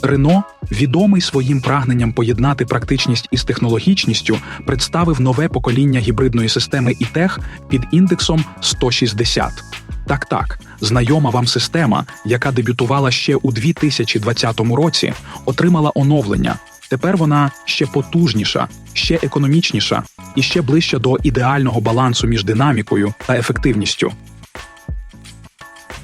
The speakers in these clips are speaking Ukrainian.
Рено, відомий своїм прагненням поєднати практичність із технологічністю, представив нове покоління гібридної системи E-Tech під індексом 160. Так, знайома вам система, яка дебютувала ще у 2020 році, отримала оновлення. Тепер вона ще потужніша, ще економічніша і ще ближча до ідеального балансу між динамікою та ефективністю.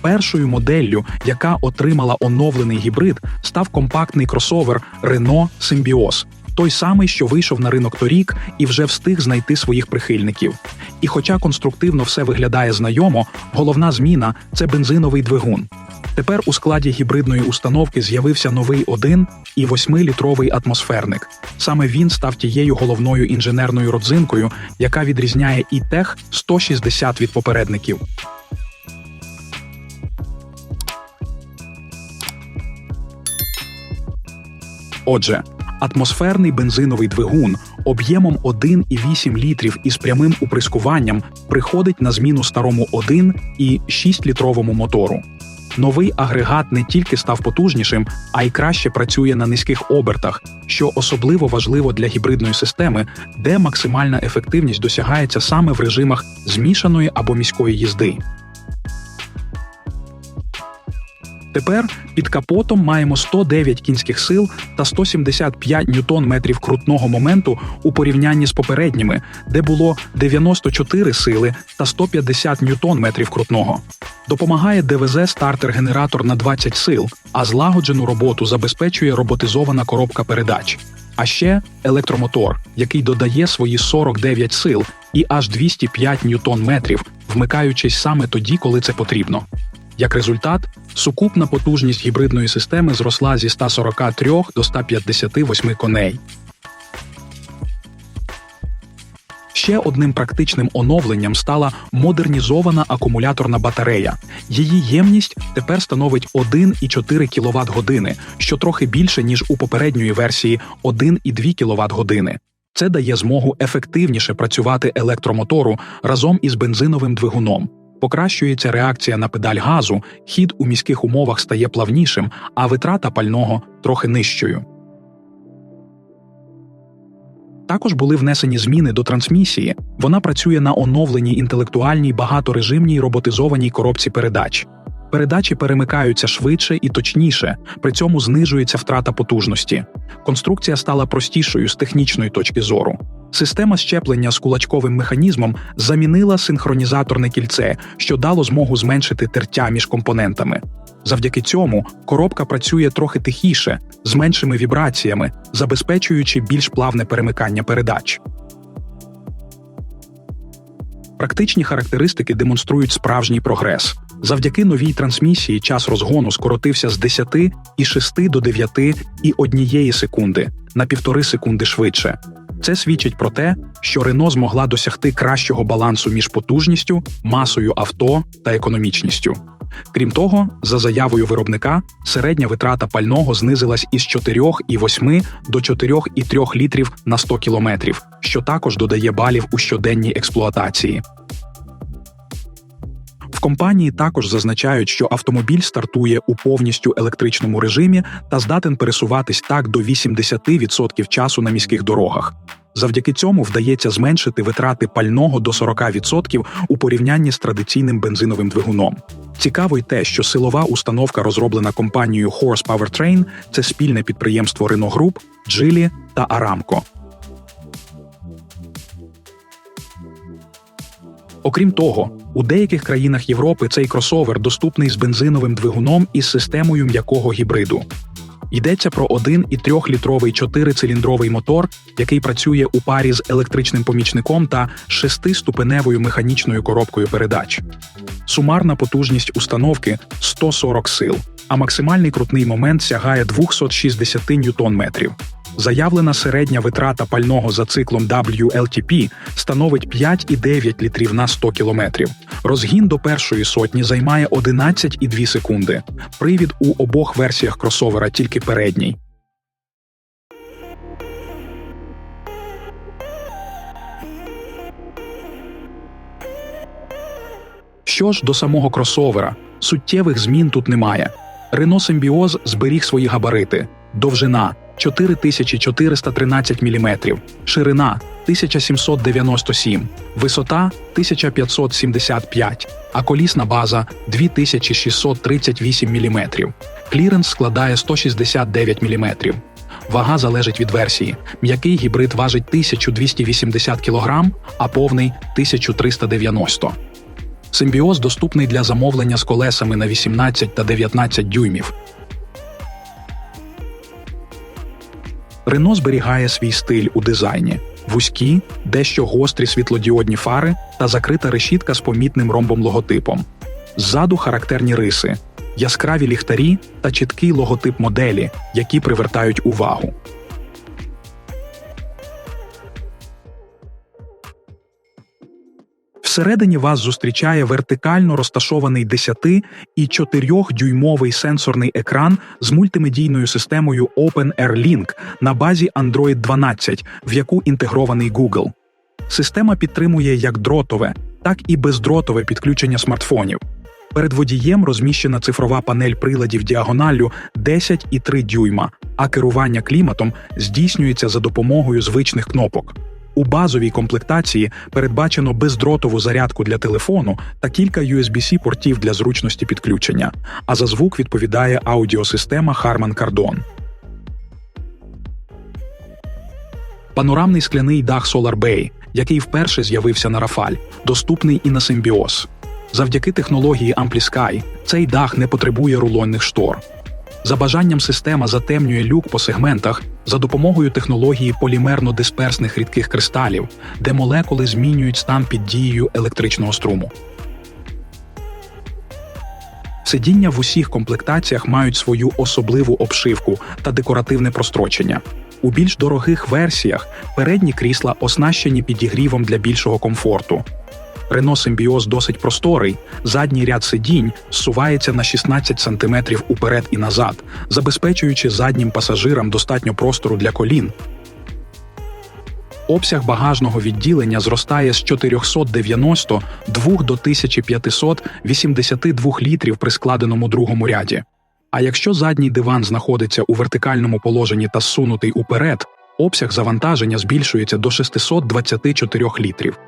Першою моделлю, яка отримала оновлений гібрид, став компактний кросовер Renault Symbioz. Той самий, що вийшов на ринок торік і вже встиг знайти своїх прихильників. І хоча конструктивно все виглядає знайомо, головна зміна – це бензиновий двигун. Тепер у складі гібридної установки з'явився новий 1,8-літровий атмосферник. Саме він став тією головною інженерною родзинкою, яка відрізняє E-Tech 160 від попередників. Отже, атмосферний бензиновий двигун об'ємом 1,8 літрів із прямим уприскуванням приходить на зміну старому 1,6-літровому мотору. Новий агрегат не тільки став потужнішим, а й краще працює на низьких обертах, що особливо важливо для гібридної системи, де максимальна ефективність досягається саме в режимах змішаної або міської їзди. Тепер під капотом маємо 109 кінських сил та 175 ньютон-метрів крутного моменту у порівнянні з попередніми, де було 94 сили та 150 ньютон-метрів крутного. Допомагає ДВЗ-стартер-генератор на 20 сил, а злагоджену роботу забезпечує роботизована коробка передач. А ще електромотор, який додає свої 49 сил і аж 205 ньютон-метрів, вмикаючись саме тоді, коли це потрібно. Як результат, сукупна потужність гібридної системи зросла зі 143 до 158 коней. Ще одним практичним оновленням стала модернізована акумуляторна батарея. Її ємність тепер становить 1,4 кВт-години, що трохи більше, ніж у попередньої версії 1,2 кВт-години. Це дає змогу ефективніше працювати електромотору разом із бензиновим двигуном. Покращується реакція на педаль газу, хід у міських умовах стає плавнішим, а витрата пального трохи нижчою. Також були внесені зміни до трансмісії. Вона працює на оновленій інтелектуальній багаторежимній роботизованій коробці передач. Передачі перемикаються швидше і точніше, при цьому знижується втрата потужності. Конструкція стала простішою з технічної точки зору. Система щеплення з кулачковим механізмом замінила синхронізаторне кільце, що дало змогу зменшити тертя між компонентами. Завдяки цьому коробка працює трохи тихіше, з меншими вібраціями, забезпечуючи більш плавне перемикання передач. Практичні характеристики демонструють справжній прогрес. Завдяки новій трансмісії час розгону скоротився з 10,6 до 9,1 секунди, на 1,5 секунди швидше. Це свідчить про те, що Renault змогла досягти кращого балансу між потужністю, масою авто та економічністю. Крім того, за заявою виробника, середня витрата пального знизилась із 4,8 до 4,3 літрів на 100 кілометрів, що також додає балів у щоденній експлуатації. В компанії також зазначають, що автомобіль стартує у повністю електричному режимі та здатен пересуватись так до 80% часу на міських дорогах. Завдяки цьому вдається зменшити витрати пального до 40% у порівнянні з традиційним бензиновим двигуном. Цікаво й те, що силова установка, розроблена компанією Horse Powertrain, це спільне підприємство Renault Group, Geely та Aramco. Окрім того, у деяких країнах Європи цей кросовер доступний з бензиновим двигуном із системою м'якого гібриду. Йдеться про 1,3-літровий 4-циліндровий мотор, який працює у парі з електричним помічником та 6-ступеневою механічною коробкою передач. Сумарна потужність установки – 140 сил, а максимальний крутний момент сягає 260 ньютон-метрів. Заявлена середня витрата пального за циклом WLTP становить 5,9 літрів на 100 кілометрів. Розгін до першої сотні займає 11,2 секунди. Привід у обох версіях кросовера тільки передній. Що ж до самого кросовера, суттєвих змін тут немає. Renault Symbioz зберіг свої габарити. довжина 4413 мм, ширина 1797, висота 1575, а колісна база 2638 мм. Кліренс складає 169 мм. Вага залежить від версії. М'який гібрид важить 1280 кг, а повний – 1390. Симбіоз доступний для замовлення з колесами на 18 та 19 дюймів. Рено зберігає свій стиль у дизайні. Вузькі, дещо гострі світлодіодні фари та закрита решітка з помітним ромбом-логотипом. Ззаду характерні риси, яскраві ліхтарі та чіткий логотип моделі, які привертають увагу. Всередині вас зустрічає вертикально розташований 10- і 4-дюймовий сенсорний екран з мультимедійною системою OpenAir-Link на базі Android 12, в яку інтегрований Google. Система підтримує як дротове, так і бездротове підключення смартфонів. Перед водієм розміщена цифрова панель приладів діагоналлю 10,3 дюйма, а керування кліматом здійснюється за допомогою звичних кнопок. У базовій комплектації передбачено бездротову зарядку для телефону та кілька USB-C-портів для зручності підключення, а за звук відповідає аудіосистема Harman Kardon. Панорамний скляний дах Solar Bay, який вперше з'явився на Rafale, доступний і на Симбіоз. Завдяки технології AmpliSky цей дах не потребує рулонних штор. За бажанням система затемнює люк по сегментах за допомогою технології полімерно-дисперсних рідких кристалів, де молекули змінюють стан під дією електричного струму. Сидіння в усіх комплектаціях мають свою особливу обшивку та декоративне прострочення. У більш дорогих версіях передні крісла оснащені підігрівом для більшого комфорту. Renault Симбіоз досить просторий, задній ряд сидінь зсувається на 16 см уперед і назад, забезпечуючи заднім пасажирам достатньо простору для колін. Обсяг багажного відділення зростає з 492 до 1582 літрів при складеному другому ряді. А якщо задній диван знаходиться у вертикальному положенні та зсунутий уперед, обсяг завантаження збільшується до 624 літрів.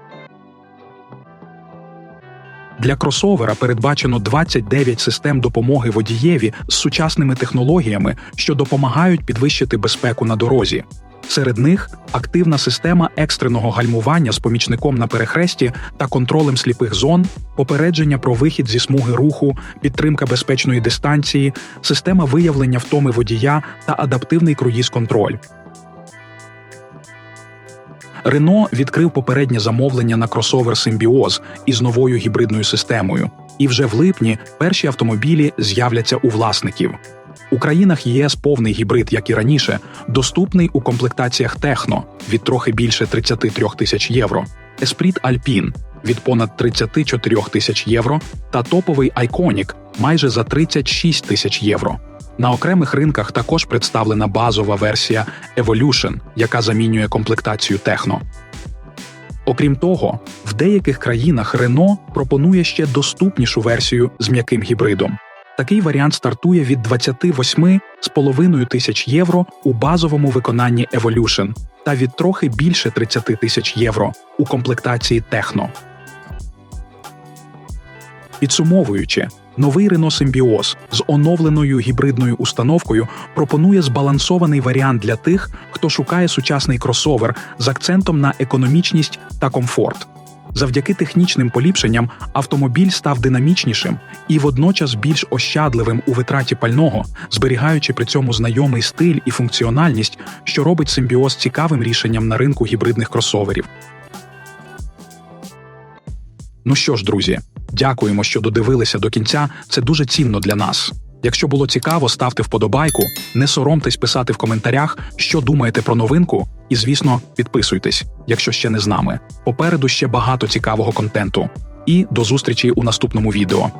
Для кросовера передбачено 29 систем допомоги водієві з сучасними технологіями, що допомагають підвищити безпеку на дорозі. Серед них активна система екстреного гальмування з помічником на перехресті та контролем сліпих зон, попередження про вихід зі смуги руху, підтримка безпечної дистанції, система виявлення втоми водія та адаптивний круїз-контроль. Renault відкрив попереднє замовлення на кросовер Симбіоз із новою гібридною системою. І вже в липні перші автомобілі з'являться у власників. У країнах ЄС повний гібрид, як і раніше, доступний у комплектаціях Техно від трохи більше 33 тисяч євро, Esprit Alpine від понад 34 тисяч євро та топовий Iconic майже за 36 тисяч євро. На окремих ринках також представлена базова версія Evolution, яка замінює комплектацію Техно. Окрім того, в деяких країнах Renault пропонує ще доступнішу версію з м'яким гібридом. Такий варіант стартує від 28,5 тисяч євро у базовому виконанні Evolution та від трохи більше 30 тисяч євро у комплектації Техно. Підсумовуючи, новий Renault Симбіоз з оновленою гібридною установкою пропонує збалансований варіант для тих, хто шукає сучасний кросовер з акцентом на економічність та комфорт. Завдяки технічним поліпшенням автомобіль став динамічнішим і водночас більш ощадливим у витраті пального, зберігаючи при цьому знайомий стиль і функціональність, що робить Симбіоз цікавим рішенням на ринку гібридних кросоверів. Ну що ж, друзі, дякуємо, що додивилися до кінця, це дуже цінно для нас. Якщо було цікаво, ставте вподобайку, не соромтесь писати в коментарях, що думаєте про новинку, і, звісно, підписуйтесь, якщо ще не з нами. Попереду ще багато цікавого контенту. І до зустрічі у наступному відео.